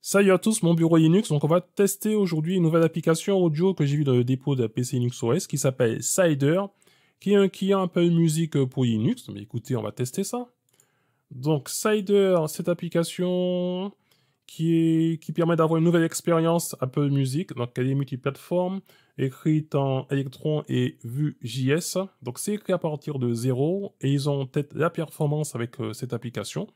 Salut à tous, mon bureau Linux. Donc, on va tester aujourd'hui une nouvelle application audio que j'ai vue dans le dépôt de la PC Linux OS qui s'appelle Cider, qui est un client un peu de musique pour Linux. Mais écoutez, on va tester ça. Donc, Cider, cette application qui permet d'avoir une nouvelle expérience un peu de musique. Donc, elle est multiplateforme, écrite en Electron et Vue.js. Donc, c'est écrit à partir de zéro et ils ont peut-être la performance avec cette application.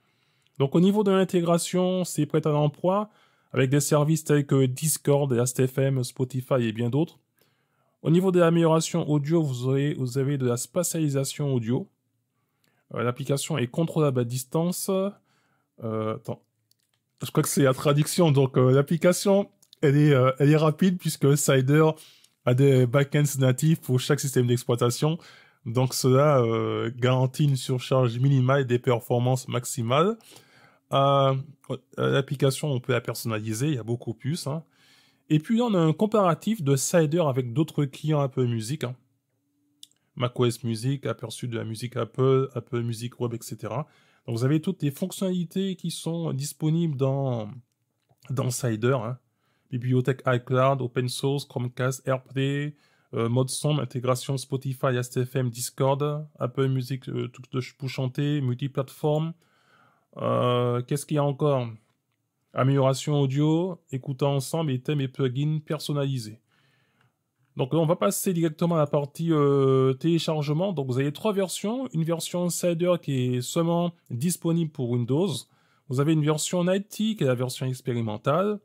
Donc au niveau de l'intégration, c'est prêt à l'emploi, avec des services tels que Discord, Last.fm, Spotify et bien d'autres. Au niveau de l'amélioration audio, vous avez de la spatialisation audio. L'application est contrôlable à distance. Attends, je crois que c'est la traduction. Donc l'application, elle est rapide puisque Cider a des backends natifs pour chaque système d'exploitation. Donc cela garantit une surcharge minimale et des performances maximales. Euh, L'application, on peut la personnaliser, il y a beaucoup plus. Hein. Et puis, on a un comparatif de Cider avec d'autres clients Apple Music. Hein. macOS Music, aperçu de la musique Apple, Apple Music Web, etc. Donc, vous avez toutes les fonctionnalités qui sont disponibles dans Cider. Hein. Bibliothèque iCloud, Open Source, Chromecast, AirPlay, mode son, intégration Spotify, Last.fm, Discord, Apple Music, tout pour chanter, multiplateforme. Qu'est-ce qu'il y a encore? Amélioration audio, écoutant ensemble et thèmes et plugins personnalisés. Donc là, on va passer directement à la partie téléchargement. Donc vous avez trois versions. Une version Cider qui est seulement disponible pour Windows. Vous avez une version Nighty qui est la version expérimentale.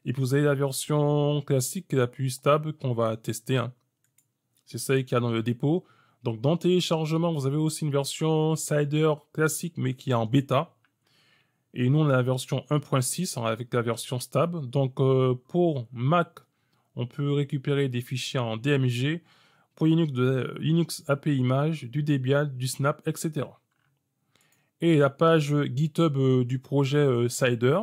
Et puis vous avez la version classique qui est la plus stable qu'on va tester. Hein. C'est celle qu'il y a dans le dépôt. Donc dans téléchargement, vous avez aussi une version Cider classique mais qui est en bêta. Et nous, on a la version 1.6 avec la version stable. Donc, pour Mac, on peut récupérer des fichiers en DMG. Pour Linux, de Linux API Image, du Debian, du Snap, etc. Et la page GitHub du projet Cider.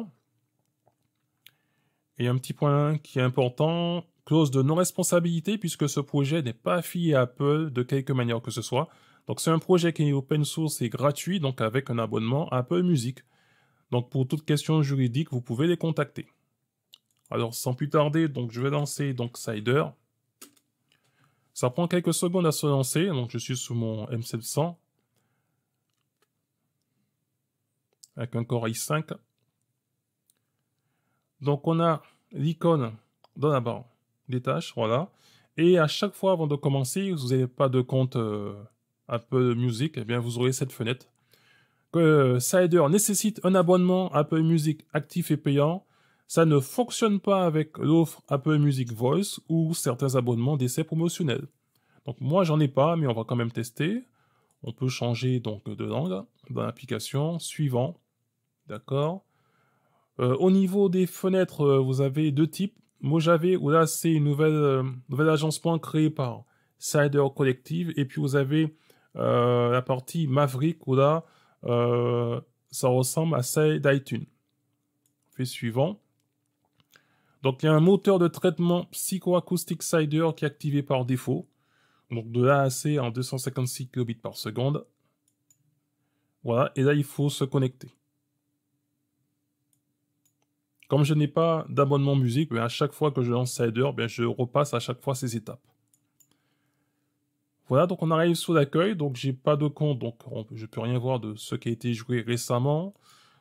Et un petit point qui est important, clause de non-responsabilité, puisque ce projet n'est pas affilié à Apple de quelque manière que ce soit. Donc, c'est un projet qui est open source et gratuit, donc avec un abonnement à Apple Music. Donc pour toute question juridique, vous pouvez les contacter. Alors sans plus tarder, donc je vais lancer donc Cider. Ça prend quelques secondes à se lancer, donc je suis sous mon M700 avec un Core i5. Donc on a l'icône dans la barre des tâches, voilà. Et à chaque fois avant de commencer, vous n'avez pas de compte Apple Music, eh bien vous aurez cette fenêtre. Que Cider nécessite un abonnement Apple Music actif et payant. Ça ne fonctionne pas avec l'offre Apple Music Voice ou certains abonnements d'essai promotionnels. Donc moi j'en ai pas, mais on va quand même tester. On peut changer donc de langue dans l'application. Suivant, d'accord. Au niveau des fenêtres, vous avez deux types. Mojave, où là c'est une nouvelle agencement créé par Cider Collective, et puis vous avez la partie Maverick, où là ça ressemble à celle d'iTunes. Fait suivant. Donc il y a un moteur de traitement psychoacoustique Cider qui est activé par défaut. Donc de A à C en 256 kilobits par seconde. Voilà, et là il faut se connecter. Comme je n'ai pas d'abonnement musique, à chaque fois que je lance Cider, je repasse à chaque fois ces étapes. Voilà, donc on arrive sous l'accueil, donc j'ai pas de compte, donc je peux rien voir de ce qui a été joué récemment.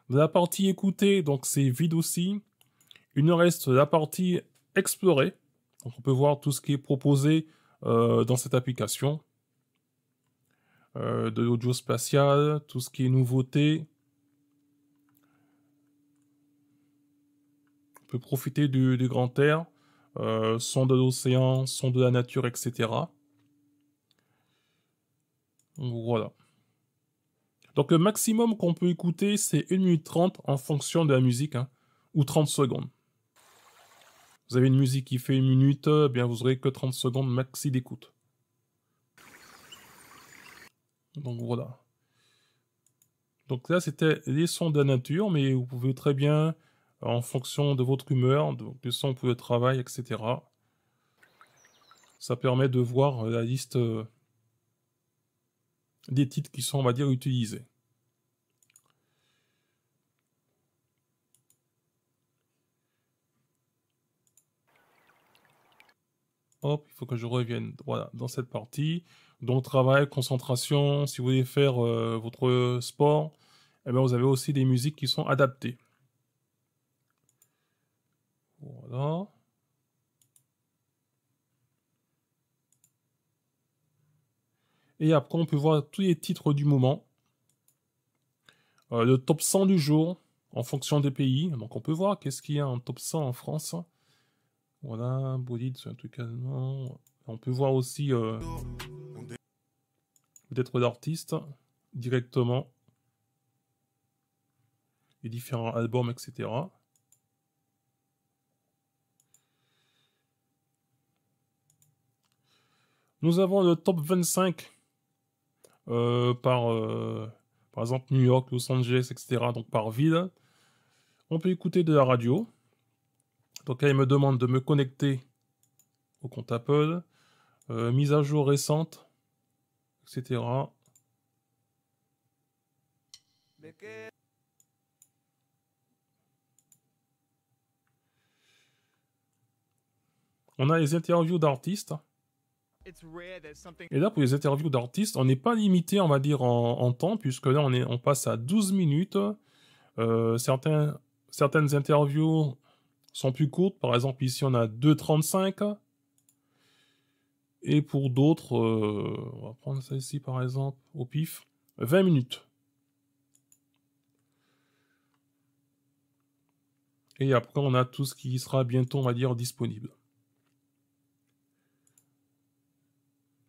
De la partie écoutée, donc c'est vide aussi. Il nous reste la partie explorer. Donc on peut voir tout ce qui est proposé dans cette application. De l'audio spatial, tout ce qui est nouveauté. On peut profiter du grand air, son de l'océan, son de la nature, etc. Voilà. Donc le maximum qu'on peut écouter, c'est 1 minute 30 en fonction de la musique, hein, ou 30 secondes. Vous avez une musique qui fait 1 minute, bien vous aurez que 30 secondes maxi d'écoute. Donc voilà. Donc là, c'était les sons de la nature, mais vous pouvez très bien, en fonction de votre humeur, des sons pour le travail, etc. Ça permet de voir la liste des titres qui sont, on va dire, utilisés. hop, il faut que je revienne. Voilà, dans cette partie. Donc travail, concentration, si vous voulez faire votre sport, eh bien, vous avez aussi des musiques qui sont adaptées. Voilà. Et après, on peut voir tous les titres du moment. Le top 100 du jour, en fonction des pays. Donc on peut voir qu'est-ce qu'il y a en top 100 en France. Voilà, bolide, c'est un truc allemand. On peut voir aussi peut-être l'artiste directement. Les différents albums, etc. Nous avons le top 25 par exemple New York, Los Angeles, etc. Donc par ville. On peut écouter de la radio. Donc là, il me demande de me connecter au compte Apple. Mise à jour récente, etc. On a les interviews d'artistes. Et là, pour les interviews d'artistes, on n'est pas limité, on va dire, en temps, puisque là, on passe à 12 minutes. Certaines interviews sont plus courtes. Par exemple, ici, on a 2,35. Et pour d'autres, on va prendre ça ici, par exemple, au pif, 20 minutes. Et après, on a tout ce qui sera bientôt, on va dire, disponible.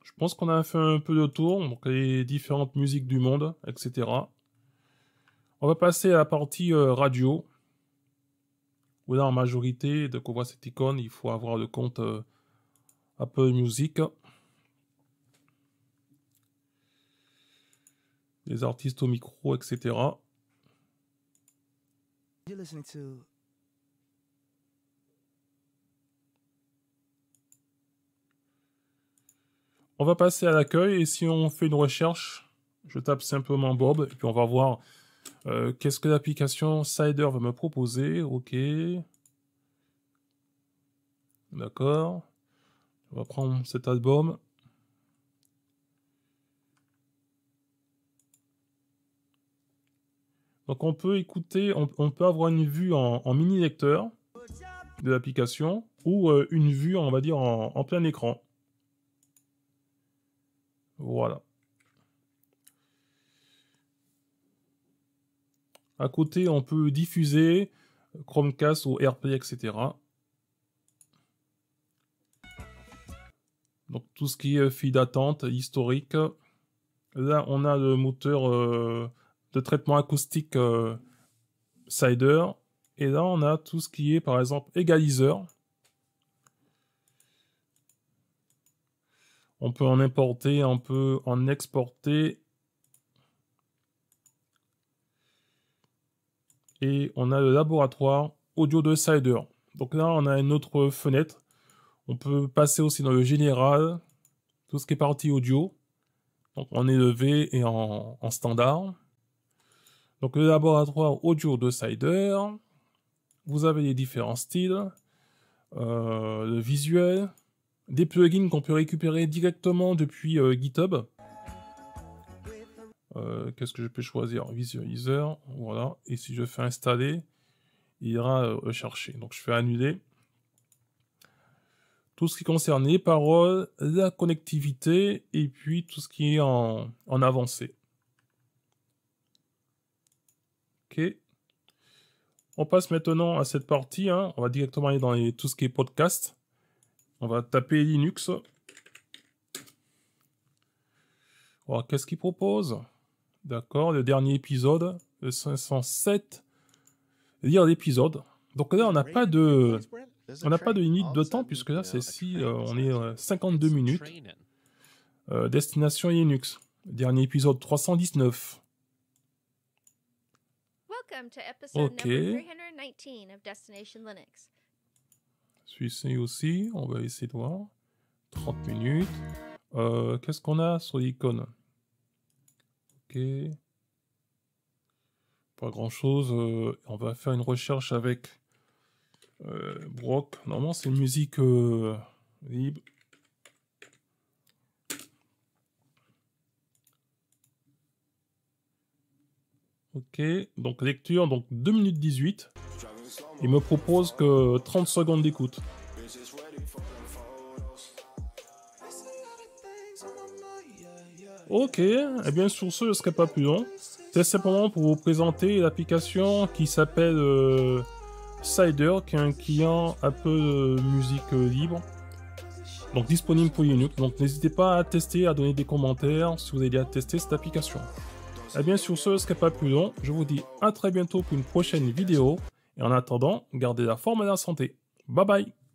Je pense qu'on a fait un peu de tour, donc les différentes musiques du monde, etc. On va passer à la partie radio. Où là, en majorité, dès qu'on voit cette icône, il faut avoir le compte Apple Music. Les artistes au micro, etc. On va passer à l'accueil et si on fait une recherche, je tape simplement Bob et puis on va voir qu'est-ce que l'application Cider va me proposer. Ok. D'accord. On va prendre cet album. Donc on peut écouter, on peut avoir une vue en mini lecteur de l'application ou une vue, on va dire, en plein écran. Voilà. À côté, on peut diffuser Chromecast ou AirPlay, etc. Donc tout ce qui est file d'attente, historique. Là, on a le moteur de traitement acoustique Cider. Et là, on a tout ce qui est, par exemple, égaliseur. On peut en importer, on peut en exporter. Et on a le laboratoire audio de Cider. Donc là, on a une autre fenêtre. On peut passer aussi dans le général, tout ce qui est partie audio. Donc en élevé et en standard. Donc le laboratoire audio de Cider. Vous avez les différents styles. Le visuel. Des plugins qu'on peut récupérer directement depuis GitHub. Qu'est-ce que je peux choisir? Visualiseur, voilà. Et si je fais installer, il ira chercher. Donc je fais annuler. Tout ce qui concerne les paroles, la connectivité, et puis tout ce qui est en avancée. Ok. On passe maintenant à cette partie. Hein. On va directement aller dans tout ce qui est podcast. On va taper Linux. Alors, qu'est-ce qu'il propose? D'accord, le dernier épisode, le 507. Lire l'épisode. Donc là, on n'a pas de limite de temps, puisque là, c'est si on est 52 minutes. Destination Linux. Dernier épisode 319. Ok. Celui-ci aussi, on va essayer de voir. 30 minutes. Qu'est-ce qu'on a sur l'icône? Ok. Pas grand-chose. On va faire une recherche avec Brock. Normalement, c'est une musique libre. Ok, donc lecture, donc 2 minutes 18. Il me propose que 30 secondes d'écoute. Ok, et bien sur ce, je ne serai pas plus long. C'est simplement pour vous présenter l'application qui s'appelle Cider, qui est un client un peu de musique libre. Donc disponible pour Linux. Donc n'hésitez pas à tester, à donner des commentaires si vous avez déjà testé cette application. Et bien sur ce, ce ne serait pas plus long. Je vous dis à très bientôt pour une prochaine vidéo. Et en attendant, gardez la forme et la santé. Bye bye!